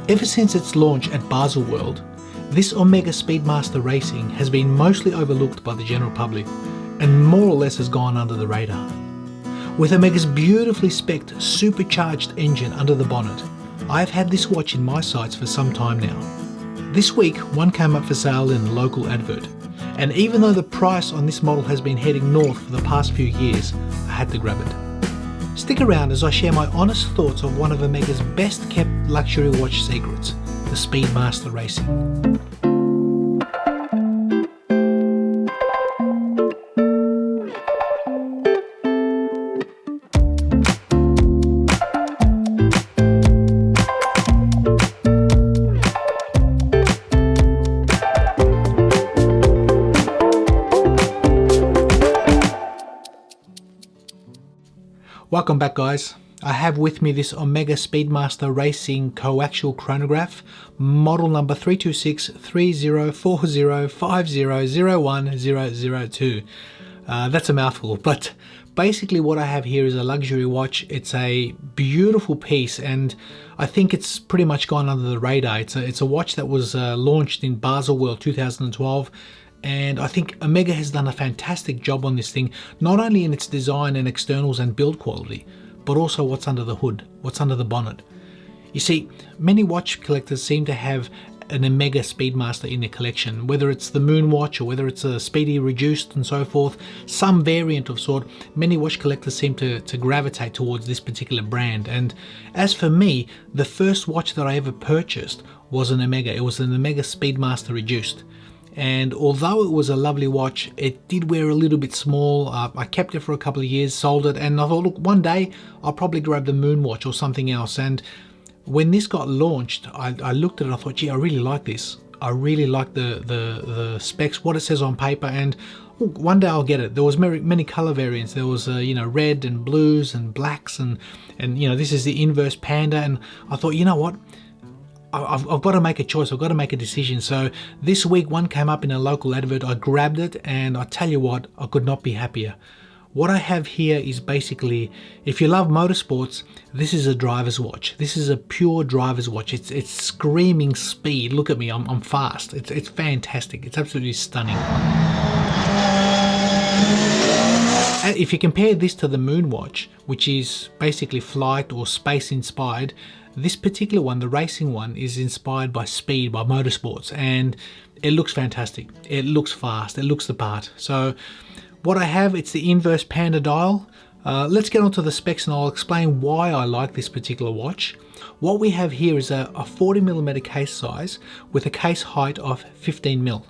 Ever since its launch at Baselworld, this Omega Speedmaster Racing has been mostly overlooked by the general public and more or less has gone under the radar. With Omega's beautifully spec'd supercharged engine under the bonnet, I've had this watch in my sights for some time now. This week, one came up for sale in a local advert, and even though the price on this model has been heading north for the past few years, I had to grab it. Stick around as I share my honest thoughts of one of Omega's best kept luxury watch secrets, the Speedmaster Racing. Welcome back, guys. I have with me this Omega Speedmaster Racing coaxial chronograph, model number 326-3040-5001-002. That's a mouthful, but basically what I have here is a luxury watch. It's a beautiful piece and I think it's pretty much gone under the radar. It's a watch that was launched in Baselworld 2012. And I think Omega has done a fantastic job on this thing, not only in its design and externals and build quality, but also what's under the hood, what's under the bonnet. You see, many watch collectors seem to have an Omega Speedmaster in their collection, whether it's the Moon watch or whether it's a Speedy Reduced and so forth, some variant of sort. Many watch collectors seem to gravitate towards this particular brand. And as for me, the first watch that I ever purchased was an Omega. It was an Omega Speedmaster Reduced. And although it was a lovely watch, it did wear a little bit small. I kept it for a couple of years, sold it, and I thought, look, one day I'll probably grab the Moon watch or something else. And when this got launched, I looked at it and I thought, gee, I really like this. I really like the specs, what it says on paper, and look, one day I'll get it. There was many color variants. There was red and blues and blacks, and this is the inverse panda. And I thought, you know what? I've got to make a choice, I've got to make a decision. So this week one came up in a local advert, I grabbed it, and I tell you what, I could not be happier. What I have here is basically, if you love motorsports, this is a driver's watch. This is a pure driver's watch. It's screaming speed. Look at me, I'm fast. It's fantastic, it's absolutely stunning. If you compare this to the Moon watch, which is basically flight or space inspired, this particular one, the racing one, is inspired by speed, by motorsports, and it looks fantastic. It looks fast, it looks the part. So what I have, it's the inverse panda dial. Let's get onto the specs and I'll explain why I like this particular watch. What we have here is a 40mm case size with a case height of 15mm.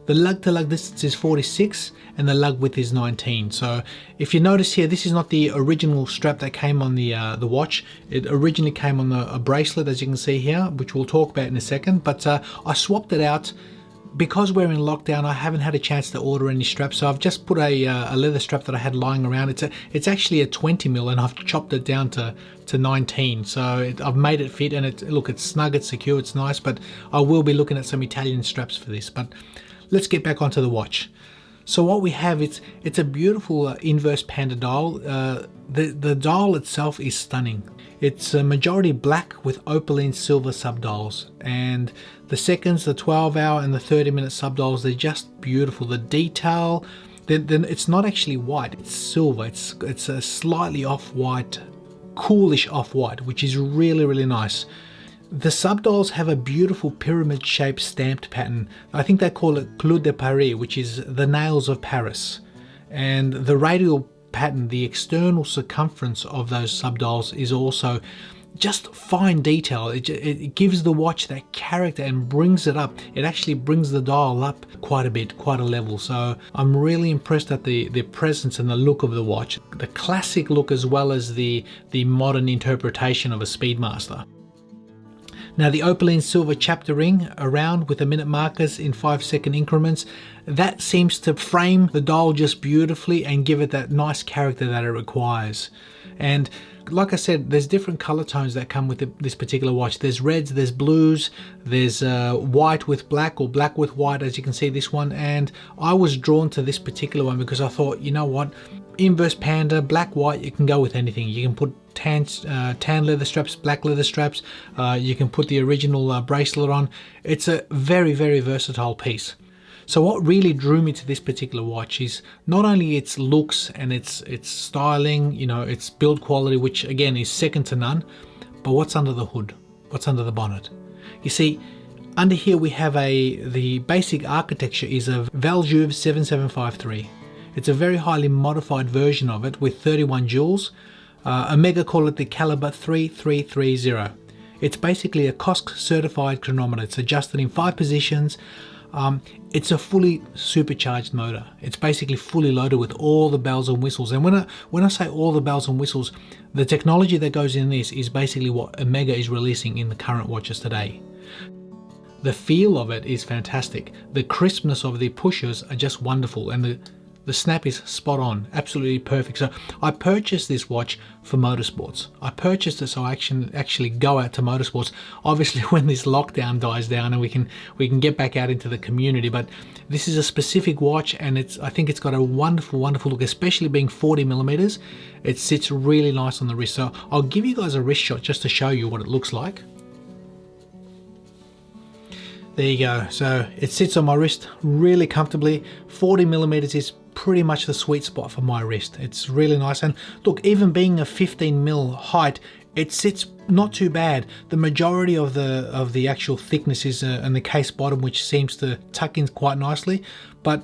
The lug to lug distance is 46 and the lug width is 19. So if you notice here, this is not the original strap that came on the watch. It originally came on a bracelet, as you can see here, which we'll talk about in a second. But I swapped it out. Because we're in lockdown, I haven't had a chance to order any straps, so I've just put a leather strap that I had lying around. It's actually a 20mm and I've chopped it down to 19. So I've made it fit, and it's snug, it's secure, it's nice. But I will be looking at some Italian straps for this. But let's get back onto the watch. So what we have, it's a beautiful inverse panda dial. The dial itself is stunning. It's a majority black with opaline silver subdials, and the seconds, the 12-hour and the 30-minute subdials, they're just beautiful. The detail, then it's not actually white, it's silver. It's a slightly off-white, coolish off-white, which is really, really nice. The subdials have a beautiful pyramid-shaped stamped pattern. I think they call it Clou de Paris, which is the nails of Paris. And the radial pattern, the external circumference of those subdials, is also just fine detail. It gives the watch that character and brings it up. It actually brings the dial up quite a bit, quite a level. So I'm really impressed at the presence and the look of the watch. The classic look as well as the modern interpretation of a Speedmaster. Now the opaline silver chapter ring around with the minute markers in 5-second increments, that seems to frame the dial just beautifully and give it that nice character that it requires. And like I said, there's different color tones that come with this particular watch. There's reds, there's blues, there's white with black or black with white, as you can see this one. And I was drawn to this particular one because I thought, you know what, inverse panda, black, white, you can go with anything. You can put tan leather straps, black leather straps. You can put the original bracelet on. It's a very, very versatile piece. So what really drew me to this particular watch is not only its looks and its styling, you know, its build quality, which again is second to none, but what's under the hood, what's under the bonnet. You see, under here we have the basic architecture is a Valjoux 7753. It's a very highly modified version of it with 31 jewels. Omega call it the Caliber 3330. It's basically a COSC certified chronometer. It's adjusted in 5 positions. It's a fully supercharged motor. It's basically fully loaded with all the bells and whistles. And when I say all the bells and whistles, the technology that goes in this is basically what Omega is releasing in the current watches today. The feel of it is fantastic. The crispness of the pushers are just wonderful, and the snap is spot on, absolutely perfect. So I purchased this watch for motorsports. I purchased it so I actually go out to motorsports. Obviously, when this lockdown dies down and we can get back out into the community. But this is a specific watch, and I think it's got a wonderful, wonderful look, especially being 40 millimeters. It sits really nice on the wrist. So I'll give you guys a wrist shot just to show you what it looks like. There you go. So it sits on my wrist really comfortably. 40 millimeters is pretty much the sweet spot for my wrist. It's really nice. And look, even being a 15 mil height, it sits not too bad. The majority of the actual thickness is in the case bottom, which seems to tuck in quite nicely. But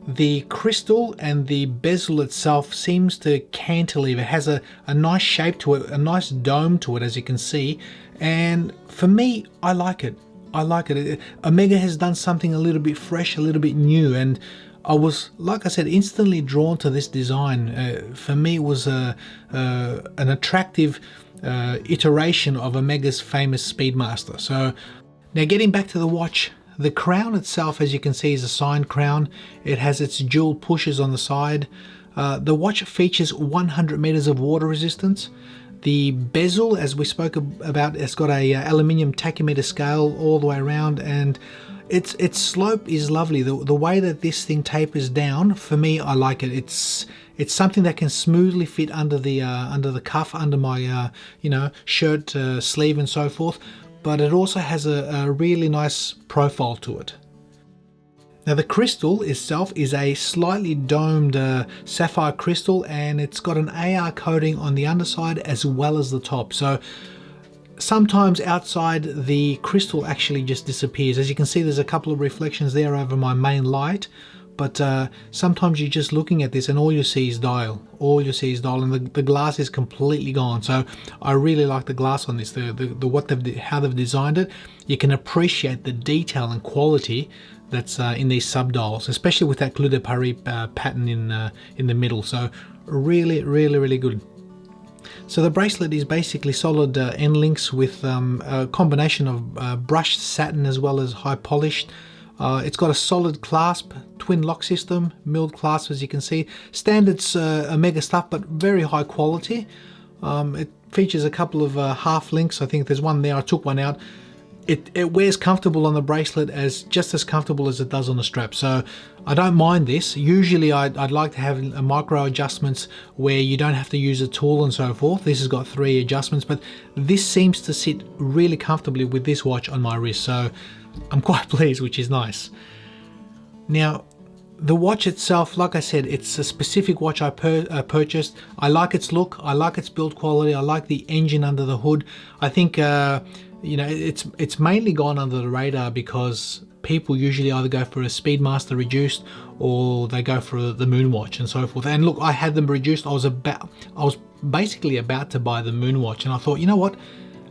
the crystal and the bezel itself seems to cantilever. It has a nice shape to it, a nice dome to it, as you can see. And for me, I like it. I like it. Omega has done something a little bit fresh, a little bit new, and I was, like I said, instantly drawn to this design. For me, it was an attractive iteration of Omega's famous Speedmaster. So now getting back to the watch, the crown itself, as you can see, is a signed crown. It has its dual pushers on the side. The watch features 100 meters of water resistance. The bezel, as we spoke about, it's got a aluminium tachymeter scale all the way around, and its slope is lovely. The way that this thing tapers down, for me, I like it. It's something that can smoothly fit under the cuff, under my shirt sleeve and so forth. But it also has a really nice profile to it. Now the crystal itself is a slightly domed sapphire crystal, and it's got an AR coating on the underside as well as the top. So sometimes outside the crystal actually just disappears. As you can see, there's a couple of reflections there over my main light, but sometimes you're just looking at this and all you see is dial. All you see is dial, and the glass is completely gone. So I really like the glass on this. How they've designed it. You can appreciate the detail and quality that's in these subdials, especially with that Clou de Paris pattern in the middle. So really, really, really good. So the bracelet is basically solid end links with a combination of brushed satin as well as high polished. It's got a solid clasp, twin lock system, milled clasp, as you can see. Standards Omega stuff, but very high quality. It features a couple of half links. I think there's one there. I took one out. It wears comfortable on the bracelet, just as comfortable as it does on the strap. So I don't mind this. Usually I'd like to have a micro adjustments where you don't have to use a tool and so forth. This has got 3 adjustments, but this seems to sit really comfortably with this watch on my wrist. So I'm quite pleased, which is nice. Now, the watch itself, like I said, it's a specific watch I purchased. I like its look. I like its build quality. I like the engine under the hood. I think it's mainly gone under the radar because people usually either go for a Speedmaster reduced or they go for the Moonwatch and so forth. And look, I had them reduced. I was basically about to buy the Moonwatch, and I thought, you know what?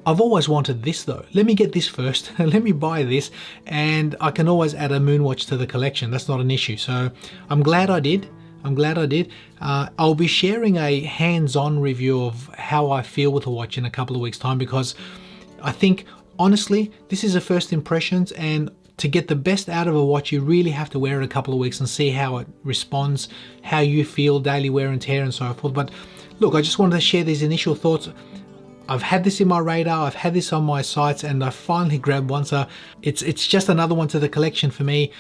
I've always wanted this though. Let me get this first. Let me buy this, and I can always add a Moonwatch to the collection. That's not an issue. So I'm glad I did. I'll be sharing a hands-on review of how I feel with the watch in a couple of weeks' time, because I think, honestly, this is a first impressions, and to get the best out of a watch, you really have to wear it a couple of weeks and see how it responds, how you feel, daily wear and tear and so forth. But look, I just wanted to share these initial thoughts. I've had this in my radar, I've had this on my sights, and I finally grabbed one. So it's just another one to the collection for me.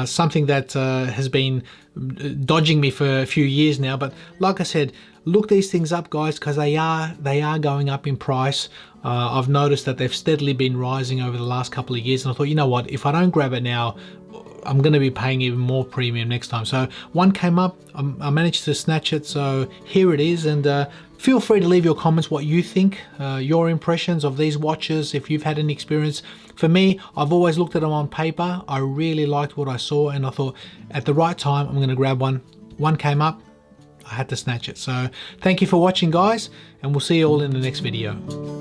Something that has been dodging me for a few years now. But like I said, look these things up, guys, because they are going up in price. I've noticed that they've steadily been rising over the last couple of years, and I thought, you know what, if I don't grab it now, I'm going to be paying even more premium next time. So one came up, I managed to snatch it, so here it is. And feel free to leave your comments what you think, your impressions of these watches, if you've had any experience. For me, I've always looked at them on paper. I really liked what I saw, and I thought at the right time I'm going to grab one. One came up, I had to snatch it. So thank you for watching, guys, and we'll see you all in the next video.